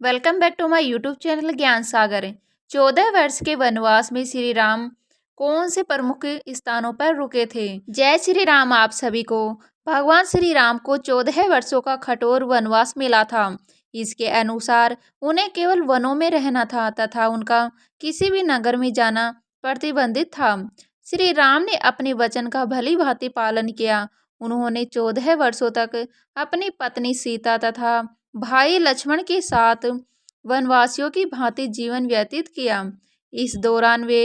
Welcome back to my YouTube channel Gyan Sagar. 14 वर्ष के वनवास में श्री राम कौन से प्रमुख स्थानों पर रुके थे? जय श्री राम आप सभी को। भगवान श्री राम को 14 वर्षों का कठोर वनवास मिला था। इसके अनुसार उन्हें केवल वनों में रहना था तथा उनका किसी भी नगर में जाना प्रतिबंधित था। श्री राम ने अपने वचन का भली भांति पालन किया। उन्होंने 14 वर्षों तक अपनी पत्नी सीता तथा भाई लक्ष्मण के साथ वनवासियों की भांति जीवन व्यतीत किया। इस दौरान वे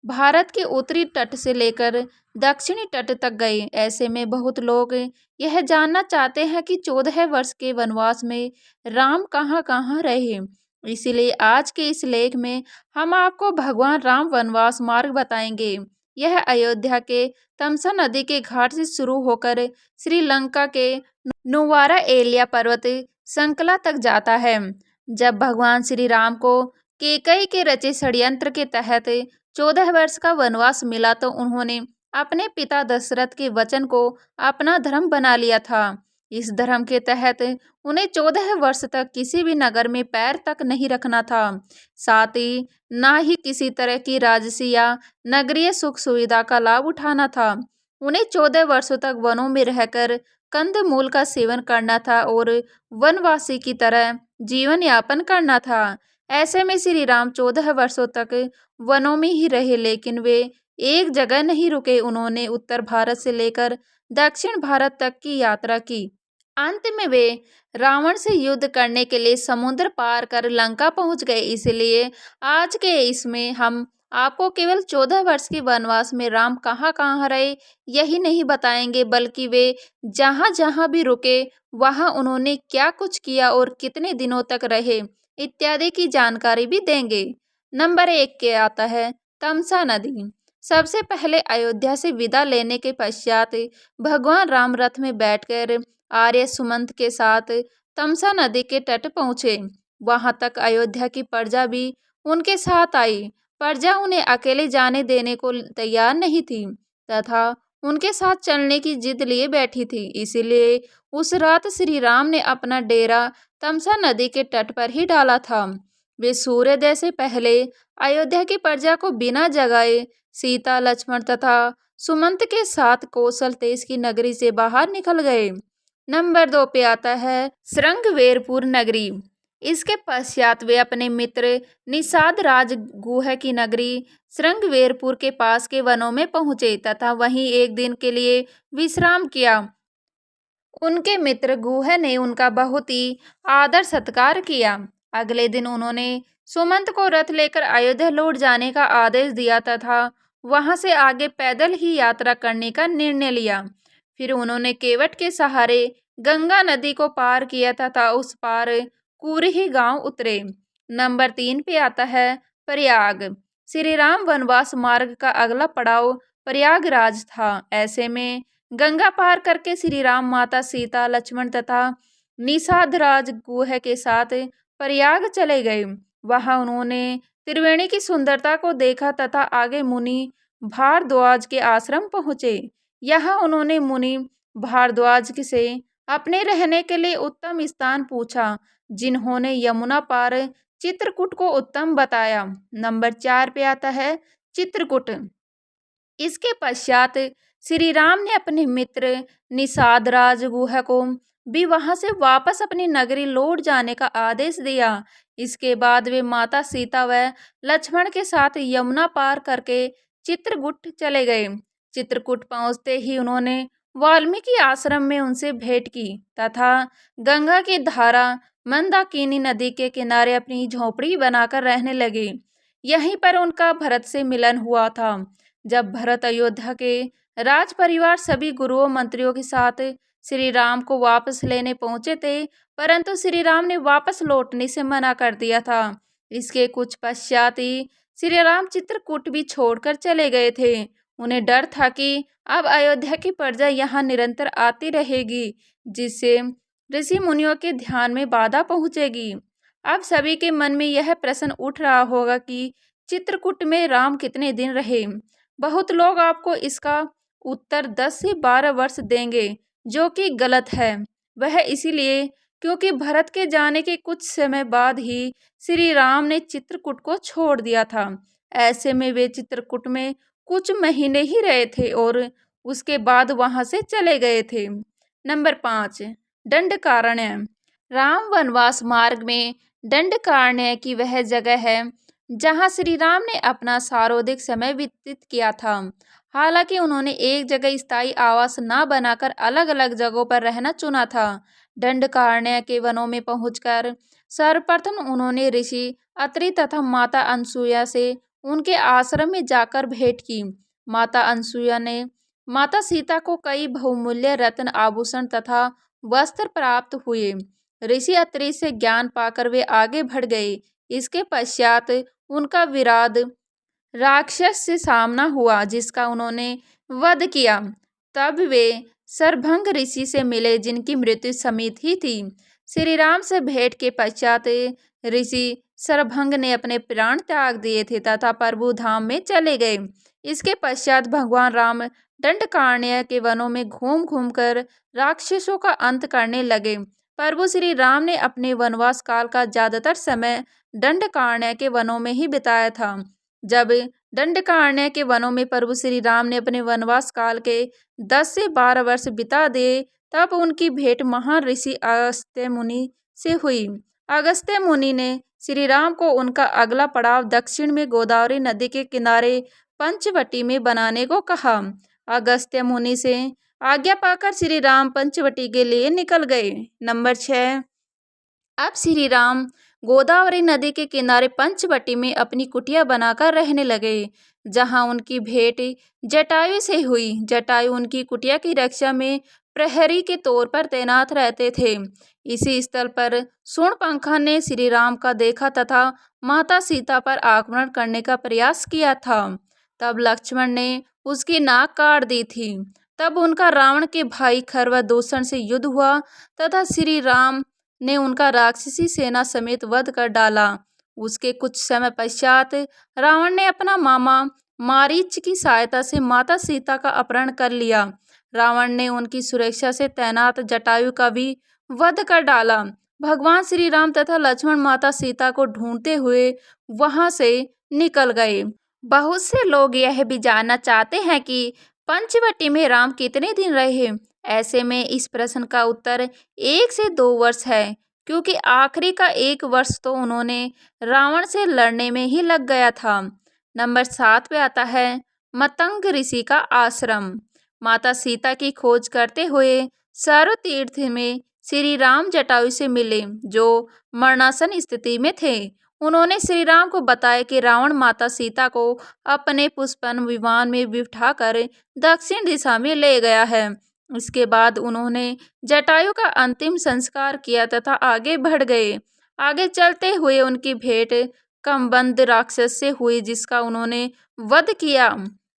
भारत के उत्तरी तट से लेकर दक्षिणी तट तक गए। ऐसे में बहुत लोग यह जानना चाहते हैं कि 14 वर्ष के वनवास में राम कहाँ कहाँ रहे। इसीलिए आज के इस लेख में हम आपको भगवान राम वनवास मार्ग बताएंगे। यह अयोध्या के तमसा नदी के घाट से शुरू होकर श्रीलंका के नुवारा एलिया पर्वत संकला तक जाता है। जब भगवान श्री राम को कैकेयी के रचे षड्यंत्र के तहत 14 वर्ष का वनवास मिला तो उन्होंने अपने पिता दशरथ के वचन को अपना धर्म बना लिया था। इस धर्म के तहत उन्हें 14 वर्ष तक किसी भी नगर में पैर तक नहीं रखना था, साथ ही ना ही किसी तरह की राजसी या नगरीय सुख सुविधा का लाभ उठाना था। उन्हें 14 वर्षों तक वनों में रहकर कंदमूल का सेवन करना था और वनवासी की तरह जीवन यापन करना था। ऐसे में श्री राम 14 वर्षों तक वनों में ही रहे, लेकिन वे एक जगह नहीं रुके। उन्होंने उत्तर भारत से लेकर दक्षिण भारत तक की यात्रा की। अंत में वे रावण से युद्ध करने के लिए समुद्र पार कर लंका पहुंच गए। इसलिए आज के इसमें हम आपको केवल 14 वर्ष के वनवास में राम कहाँ कहाँ रहे यही नहीं बताएंगे, बल्कि वे जहाँ जहाँ भी रुके वहाँ उन्होंने क्या कुछ किया और कितने दिनों तक रहे इत्यादि की जानकारी भी देंगे। नंबर 1 के आता है तमसा नदी। सबसे पहले अयोध्या से विदा लेने के पश्चात भगवान राम रथ में बैठकर आर्य सुमंत के साथ तमसा नदी के तट पहुँचे। वहां तक अयोध्या की प्रजा भी उनके साथ आई। प्रजा उन्हें अकेले जाने देने को तैयार नहीं थी तथा उनके साथ चलने की जिद लिए बैठी थी। इसीलिए उस रात श्री राम ने अपना डेरा तमसा नदी के तट पर ही डाला था। वे सूर्योदय से पहले अयोध्या की प्रजा को बिना जगाए सीता लक्ष्मण तथा सुमंत के साथ कौशल देश की नगरी से बाहर निकल गए। नंबर 2 पे आता है श्रृंगवेरपुर नगरी। इसके पश्चात वे अपने मित्र निषाद राज गुह की नगरी श्रृंगवेरपुर के पास के वनों में पहुंचे तथा वहीं एक दिन के लिए विश्राम किया। उनके मित्र गुह ने उनका बहुत ही आदर सत्कार किया। अगले दिन उन्होंने सुमंत को रथ लेकर अयोध्या लौट जाने का आदेश दिया तथा वहां से आगे पैदल ही यात्रा करने का निर्णय लिया। फिर उन्होंने केवट के सहारे गंगा नदी को पार किया तथा उस पार कुरही गांव उतरे। नंबर 3 पे आता है प्रयाग। श्री राम वनवास मार्ग का अगला पड़ाव प्रयागराज था। ऐसे में गंगा पार करके श्री राम माता सीता लक्ष्मण तथा निषादराज गुह के साथ प्रयाग चले गए। वहां उन्होंने त्रिवेणी की सुंदरता को देखा तथा आगे मुनि भारद्वाज के आश्रम पहुंचे। यहाँ उन्होंने मुनि भारद्वाज से अपने रहने के लिए उत्तम स्थान पूछा, जिन्होंने यमुना पार चित्रकूट को उत्तम बताया। नंबर 4 पे आता है चित्रकूट। इसके पश्चात श्री राम ने अपने मित्र निषाद राज गुह को भी वहां से वापस अपनी नगरी लौट जाने का आदेश दिया। इसके बाद वे माता सीता व लक्ष्मण के साथ यमुना पार करके चित्रकूट चले गए। चित्रकूट पहुंचते ही उन्होंने वाल्मीकि आश्रम में उनसे भेंट की तथा गंगा की धारा मंदाकिनी नदी के किनारे अपनी झोपड़ी बनाकर रहने लगे। यहीं पर उनका भरत से मिलन हुआ था। जब भरत अयोध्या के राज परिवार सभी गुरुओं मंत्रियों के साथ श्री राम को वापस लेने पहुंचे थे, परंतु श्री राम ने वापस लौटने से मना कर दिया था। इसके कुछ पश्चात ही श्री राम चित्रकूट भी छोड़कर चले गए थे। उन्हें डर था कि अब अयोध्या की प्रजा यहाँ निरंतर आती रहेगी, जिससे ऋषि मुनियों के ध्यान में बाधा पहुंचेगी। अब सभी के मन में यह प्रश्न उठ रहा होगा कि चित्रकूट में राम कितने दिन रहे। बहुत लोग आपको इसका उत्तर 10 से 12 वर्ष देंगे, जो कि गलत है। वह इसीलिए क्योंकि भरत के जाने के कुछ समय बाद ही श्री राम ने चित्रकूट को छोड़ दिया था। ऐसे में वे चित्रकूट में कुछ महीने ही रहे थे और उसके बाद वहां से चले गए थे। नंबर 5, दंडकारण्य। राम वनवास मार्ग में दंडकारण्य की वह जगह है जहां श्री राम ने अपना सर्वाधिक समय व्यतीत किया था। हालांकि उन्होंने एक जगह स्थायी आवास न बनाकर अलग अलग जगहों पर रहना चुना था। दंडकारण्य के वनों में पहुंचकर सर्वप्रथम उन्होंने ऋषि अत्रि तथा माता अनसुया से उनके आश्रम में जाकर भेंट की। माता अनसुया ने माता सीता को कई बहुमूल्य रत्न आभूषण तथा वस्त्र प्राप्त हुए। ऋषि अत्रि से ज्ञान पाकर वे आगे बढ़ गए। इसके पश्चात उनका विराट राक्षस से सामना हुआ जिसका उन्होंने वध किया। तब वे सरभंग ऋषि से मिले जिनकी मृत्यु समीप ही थी। श्री राम से भेंट के पश्चात ऋषि सरभंग ने अपने प्राण त्याग दिए थे तथा प्रभु धाम में चले गए। इसके पश्चात भगवान राम दंडकारण्य के वनों में घूम घूम कर राक्षसों का अंत करने लगे। प्रभु श्री राम ने अपने वनवास काल का ज्यादातर समय दंडकारण्य के वनों में ही बिताया था। जब दंडकारण्य के वनों में प्रभु श्री राम ने अपने वनवास काल के 10 से 12 वर्ष बिता दिए तब उनकी भेंट महान ऋषि अगस्त्य मुनि से हुई। अगस्त्य मुनि ने श्री राम को उनका अगला पड़ाव दक्षिण में गोदावरी नदी के किनारे पंचवटी में बनाने को कहा। अगस्त्य मुनि से आज्ञा पाकर श्री राम पंचवटी के लिए निकल गए। नंबर 6, अब श्री राम गोदावरी नदी के किनारे पंचवटी में अपनी कुटिया बनाकर रहने लगे जहां उनकी भेंट जटायु से हुई। जटायु उनकी कुटिया की रक्षा में प्रहरी के तौर पर तैनात रहते थे। इसी स्थल पर शूर्पणखा ने श्री राम का देखा तथा माता सीता पर आक्रमण करने का प्रयास किया था। तब लक्ष्मण ने उसकी नाक काट दी थी। तब उनका रावण के भाई खरवा से युद्ध हुआ तथा श्री राम ने उनका राक्षसी सेना समेत वध कर डाला। उसके कुछ समय पश्चात रावण ने अपना मामा मारीच की सहायता से माता सीता का अपहरण कर लिया। रावण ने उनकी सुरक्षा से तैनात जटायु का भी वध कर डाला। भगवान श्री राम तथा लक्ष्मण माता सीता को ढूंढते हुए वहां से निकल गए। बहुत से लोग यह भी जानना चाहते हैं कि पंचवटी में राम कितने दिन रहे। ऐसे में इस प्रश्न का उत्तर 1 से 2 वर्ष है क्योंकि आखिरी का 1 वर्ष तो उन्होंने रावण से लड़ने में ही लग गया था। नंबर 7 पे आता है मतंग ऋषि का आश्रम। माता सीता की खोज करते हुए सर्व तीर्थ में श्री राम जटायु से मिले जो मरणासन स्थिति में थे। उन्होंने श्री राम को बताया कि रावण माता सीता को अपने पुष्पन विमान में बिठाकर दक्षिण दिशा में ले गया है। इसके बाद उन्होंने जटायु का अंतिम संस्कार किया तथा आगे बढ़ गए। आगे चलते हुए उनकी भेंट कमबंद राक्षस से हुई जिसका उन्होंने वध किया।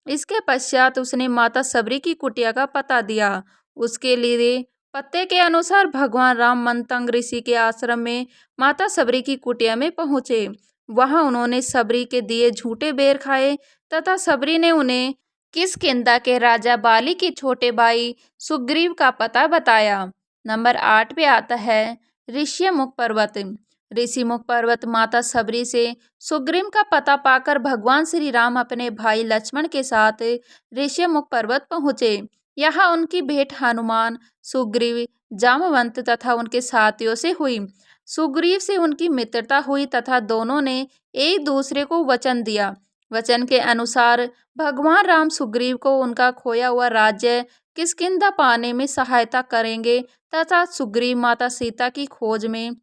इसके पश्चात उसने माता सबरी की कुटिया का पता दिया। उसके लिए पते के अनुसार भगवान राम मतंग ऋषि के आश्रम में माता सबरी की कुटिया में पहुंचे। वहां उन्होंने सबरी के दिए झूठे बेर खाए तथा सबरी ने उन्हें किष्किंधा के राजा बाली के छोटे भाई सुग्रीव का पता बताया। नंबर 8 पे आता है ऋष्यमुख पर्वत। ऋषिमुख पर्वत माता सबरी से सुग्रीव का पता पाकर भगवान श्री राम अपने भाई लक्ष्मण के साथ ऋष्यमुख पर्वत पहुँचे। यहाँ उनकी भेंट हनुमान, सुग्रीव, जामवंत तथा उनके साथियों से हुई। सुग्रीव से उनकी मित्रता हुई तथा दोनों ने एक दूसरे को वचन दिया। वचन के अनुसार भगवान राम सुग्रीव को उनका खोया हुआ राज्य किष्किंधा पाने में सहायता करेंगे तथा सुग्रीव माता सीता की खोज में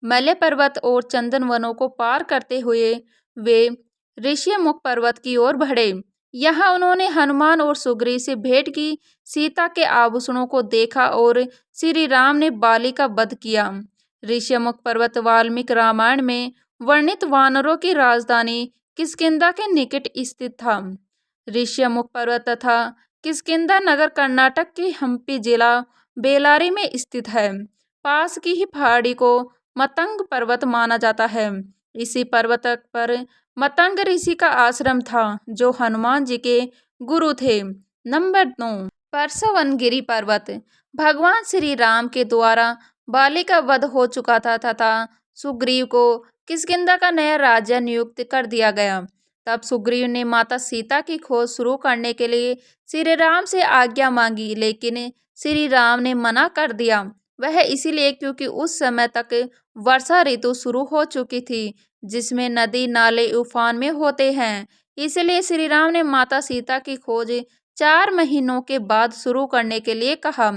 मलय पर्वत और चंदन वनों को पार करते हुए वे ऋष्यमुख पर्वत की ओर बढ़े। यहाँ उन्होंने हनुमान और सुग्रीव से भेंट की, सीता के आभूषणों को देखा और श्री राम ने बाली का वध किया। ऋष्यमुख पर्वत वाल्मीकि रामायण में वर्णित वानरों की राजधानी किष्किंधा के निकट स्थित था। ऋष्यमुख पर्वत तथा किष्किंधा नगर कर्नाटक के हम्पी जिला बेल्लारी में स्थित है। पास की ही पहाड़ी को मतंग पर्वत माना जाता है। इसी पर्वत पर मतंग ऋषि का आश्रम था जो हनुमान जी के गुरु थे। नंबर 9 परसवनगिरी पर्वत। भगवान श्री राम के द्वारा बाली का वध हो चुका था तथा सुग्रीव को किष्किंधा का नया राजा नियुक्त कर दिया गया। तब सुग्रीव ने माता सीता की खोज शुरू करने के लिए श्री राम से आज्ञा मांगी, लेकिन श्री राम ने मना कर दिया। वह इसीलिए क्योंकि उस समय तक वर्षा ऋतु शुरू हो चुकी थी, जिसमें नदी नाले उफान में होते हैं। इसलिए श्री राम ने माता सीता की खोज 4 महीनों के बाद शुरू करने के लिए कहा।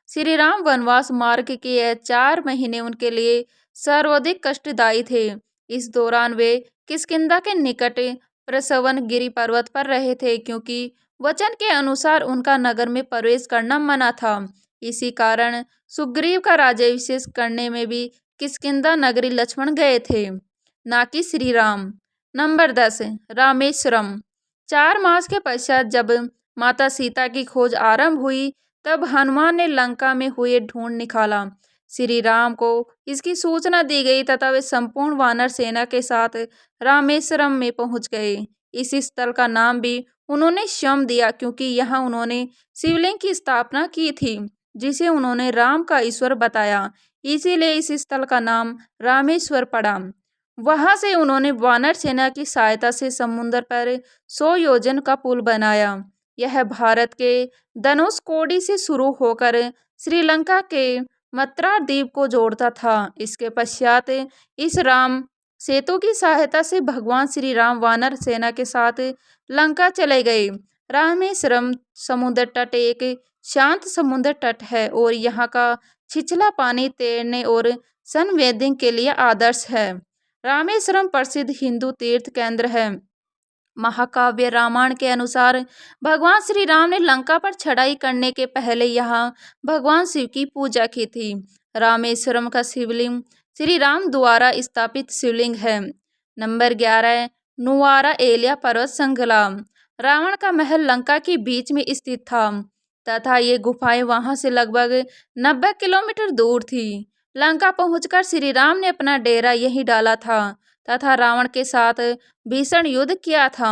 श्री राम वनवास मार्ग के यह 4 महीने उनके लिए सर्वाधिक कष्टदायी थे। इस दौरान वे किष्किंधा के निकट प्रसवन गिरि पर्वत पर रहे थे, क्योंकि वचन के अनुसार उनका नगर में प्रवेश करना मना था। इसी कारण सुग्रीव का राज्याभिषेक करने में भी किष्किंधा नगरी लक्ष्मण गए थे, ना कि श्री राम। नंबर 10, रामेश्वरम। 4 मास के पश्चात जब माता सीता की खोज आरंभ हुई, तब हनुमान ने लंका में हुए ढूंढ निकाला। श्री राम को इसकी सूचना दी गई तथा वे संपूर्ण वानर सेना के साथ रामेश्वरम में पहुंच गए। इस स्थल का नाम भी उन्होंने श्याम दिया, क्योंकि यहाँ उन्होंने शिवलिंग की स्थापना की थी, जिसे उन्होंने राम का ईश्वर बताया। इसीलिए इस स्थल का नाम रामेश्वर पड़ा। वहां से उन्होंने वानर सेना की सहायता से समुद्र पर 100 योजन का पुल बनाया। यह भारत के धनुषकोडी से शुरू होकर श्रीलंका के मत्रा द्वीप को जोड़ता था। इसके पश्चात इस राम सेतु की सहायता से भगवान श्री राम वानर सेना के साथ लंका चले गए। रामेश्वरम समुद्र तट एक शांत समुद्र तट है और यहाँ का छिछला पानी तैरने और सनबेदिंग के लिए आदर्श है। रामेश्वरम प्रसिद्ध हिंदू तीर्थ केंद्र है। महाकाव्य रामायण के अनुसार भगवान श्री राम ने लंका पर चढ़ाई करने के पहले यहाँ भगवान शिव की पूजा की थी। रामेश्वरम का शिवलिंग श्री राम द्वारा स्थापित शिवलिंग है। नंबर 11, नुआरा एलिया पर्वत श्रृंखला। रावण का महल लंका के बीच में स्थित था तथा ये गुफाएं वहां से लगभग 90 किलोमीटर दूर थी। लंका पहुंचकर श्री राम ने अपना डेरा यहीं डाला था तथा रावण के साथ भीषण युद्ध किया था।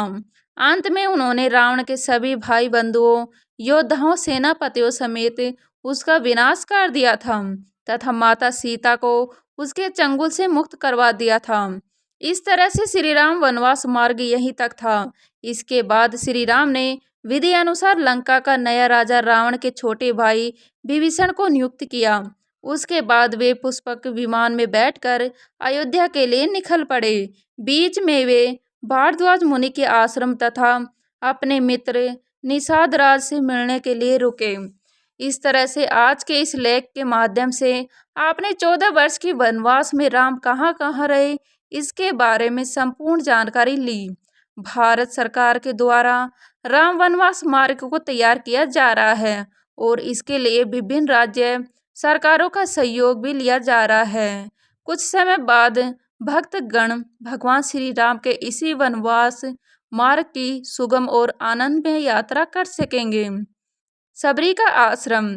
अंत में उन्होंने रावण के सभी भाई बंधुओं, योद्धाओं, सेनापतियों समेत उसका विनाश कर दिया था तथा माता सीता को उसके चंगुल से मुक्त करवा दिया था। इस तरह से श्री राम वनवास मार्ग यहीं तक था। इसके बाद श्री राम ने विधि अनुसार लंका का नया राजा रावण के छोटे भाई विभीषण को नियुक्त किया। उसके बाद वे पुष्पक विमान में बैठकर अयोध्या के लिए निकल पड़े। बीच में वे भारद्वाज मुनि के आश्रम तथा अपने मित्र निषाद राज से मिलने के लिए रुके। इस तरह से आज के इस लेख के माध्यम से आपने 14 वर्ष की वनवास में राम कहाँ कहाँ रहे, इसके बारे में संपूर्ण जानकारी ली। भारत सरकार के द्वारा राम वनवास मार्ग को तैयार किया जा रहा है और इसके लिए विभिन्न राज्य सरकारों का सहयोग भी लिया जा रहा है। कुछ समय बाद भक्तगण भगवान श्री राम के इसी वनवास मार्ग की सुगम और आनंदमय यात्रा कर सकेंगे। सबरी का आश्रम।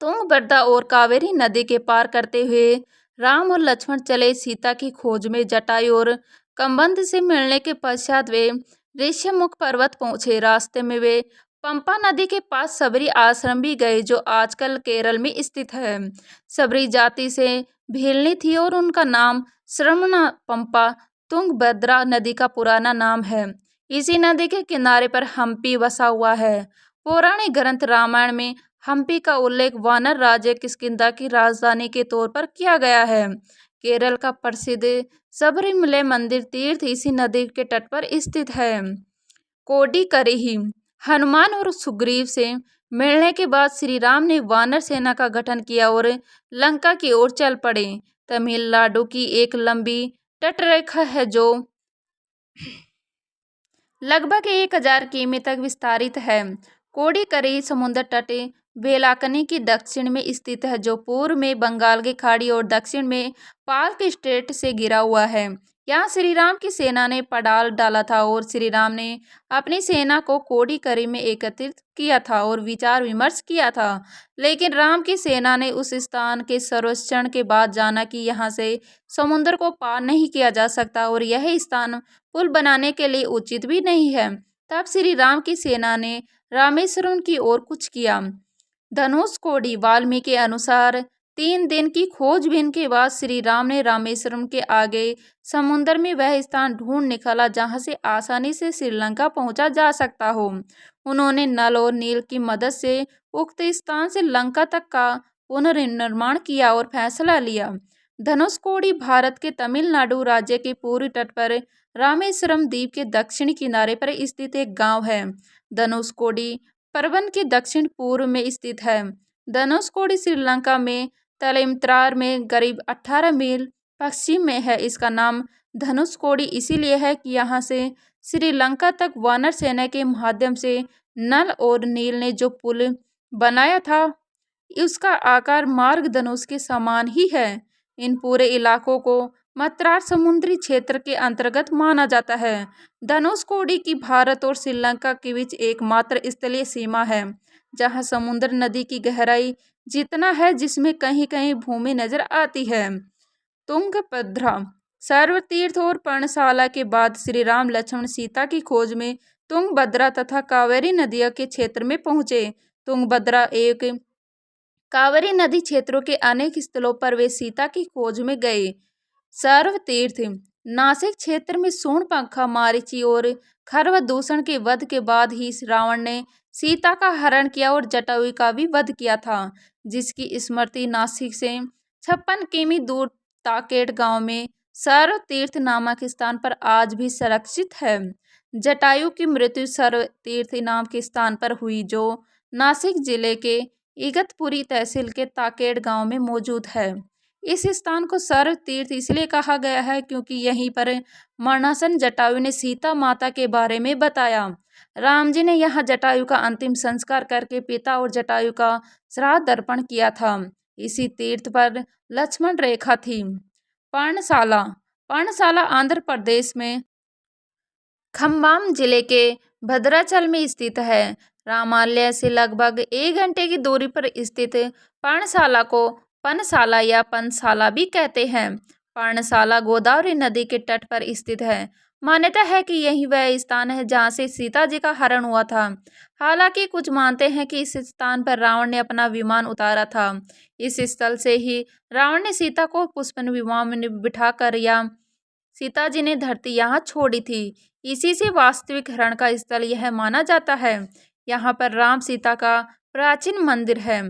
तुंगभद्रा और कावेरी नदी के पार करते हुए राम और लक्ष्मण चले सीता की खोज में। जटायु और कंबंध से मिलने के पश्चात वे ऋष्यमुख पर्वत पहुंचे। रास्ते में वे पंपा नदी के पास सबरी आश्रम भी गए, जो आजकल केरल में स्थित है। सबरी जाति से भीलनी थी और उनका नाम श्रमणा पंपा तुंगभद्रा नदी का पुराना नाम है। इसी नदी के किनारे पर हम्पी बसा हुआ है। पौराणिक ग्रंथ रामायण में हम्पी का उल्लेख वानर राज्य किष्किंधा की राजधानी के तौर पर किया गया है। केरल का प्रसिद्ध सबरीमले मंदिर तीर्थ इसी नदी के तट पर स्थित है। कोडिकरिही। हनुमान और सुग्रीव से मिलने के बाद श्री राम ने वानर सेना का गठन किया और लंका की ओर चल पड़े। तमिलनाडु की एक लंबी तटरेखा है जो लगभग 1000 किमी तक विस्तारित है। कोडिकरी समुद्र तट वेलाकनी की दक्षिण में स्थित है, जो पूर्व में बंगाल की खाड़ी और दक्षिण में पाल्क स्ट्रेट से घिरा हुआ है। यहाँ श्री राम की सेना ने पड़ाव डाला था और श्री राम ने अपनी सेना को कोडिकरी में एकत्रित किया था और विचार विमर्श किया था। लेकिन राम की सेना ने उस स्थान के सर्वेक्षण के बाद जाना कि यहाँ से समुद्र को पार नहीं किया जा सकता और यह स्थान पुल बनाने के लिए उचित भी नहीं है। तब श्री राम की सेना ने रामेश्वरम की ओर कूच किया। धनुषकोडी। वाल्मीकि के अनुसार 3 दिन की खोजबीन के बाद श्री राम ने रामेश्वरम के आगे समुद्र में वह स्थान ढूंढ निकाला जहां से आसानी से श्रीलंका पहुंचा जा सकता हो। उन्होंने नल और नील की मदद से उक्त स्थान से लंका तक का पुनर्निर्माण किया और फैसला लिया। धनुषकोडी भारत के तमिलनाडु राज्य के पूर्वी तट पर रामेश्वरम द्वीप के दक्षिणी किनारे पर स्थित एक गांव है। धनुषकोडी परवन के दक्षिण पूर्व में स्थित है। धनुषकोडी श्रीलंका में तलैमत्रार में करीब 18 मील पश्चिम में है। इसका नाम धनुषकोडी इसीलिए है कि यहाँ से श्रीलंका तक वानर सेना के माध्यम से नल और नील ने जो पुल बनाया था उसका आकार मार्ग धनुष के समान ही है। इन पूरे इलाकों को मत्रार समुद्री क्षेत्र के अंतर्गत माना जाता है। धनुषकोडी की भारत और श्रीलंका के बीच एकमात्र स्थलीय सीमा है जहां समुद्र नदी की गहराई जितना है जिसमें कहीं कहीं भूमि नजर आती है। तुंगभद्रा सर्वतीर्थ और पर्णशाला के बाद श्री राम लक्ष्मण सीता की खोज में तुंगभद्रा तथा कावेरी नदियों के क्षेत्र में पहुंचे। तुंगभद्रा एक कावेरी नदी क्षेत्रों के अनेक स्थलों पर वे सीता की खोज में गए। सर्वतीर्थ नासिक क्षेत्र में सूर्पणखा मारीची और खरवदूषण के वध के बाद ही रावण ने सीता का हरण किया और जटायु का भी वध किया था, जिसकी स्मृति नासिक से 56 किमी दूर ताकेड़ गांव में सर्वतीर्थ नामक स्थान पर आज भी संरक्षित है। जटायु की मृत्यु सर्वतीर्थ नाम के स्थान पर हुई जो नासिक जिले के इगतपुरी तहसील के ताकेड़ गांव में मौजूद है। इस स्थान को सर्वतीर्थ इसलिए कहा गया है क्योंकि यहीं पर मरणासन जटायु ने सीता माता के बारे में बताया। राम जी ने यहाँ जटायु का अंतिम संस्कार करके पिता और जटायु का श्राद्ध अर्पण किया था। इसी तीर्थ पर लक्ष्मण रेखा थी। पर्णशाला पर्णशाला आंध्र प्रदेश में खम्बाम जिले के भद्राचल में स्थित है। रामालय से लगभग 1 घंटे की दूरी पर स्थित पर्णशाला को पनशाला या पनशाला भी कहते हैं। पर्णशाला गोदावरी नदी के तट पर स्थित है। मान्यता है कि यही वह स्थान है जहां से सीता जी का हरण हुआ था। हालांकि कुछ मानते हैं कि इस स्थान पर रावण ने अपना विमान उतारा था। इस स्थल से ही रावण ने सीता को पुष्पन विमान में बिठाकर या सीता जी ने धरती यहाँ छोड़ी थी। इसी से वास्तविक हरण का स्थल यह माना जाता है। यहाँ पर राम सीता का प्राचीन मंदिर है।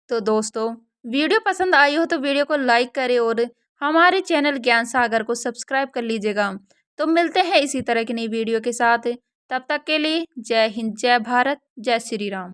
तो दोस्तों, वीडियो पसंद आई हो तो वीडियो को लाइक करें और हमारे चैनल ज्ञान सागर को सब्सक्राइब कर लीजिएगा। तो मिलते हैं इसी तरह की नई वीडियो के साथ। तब तक के लिए जय हिंद, जय भारत, जय श्री राम।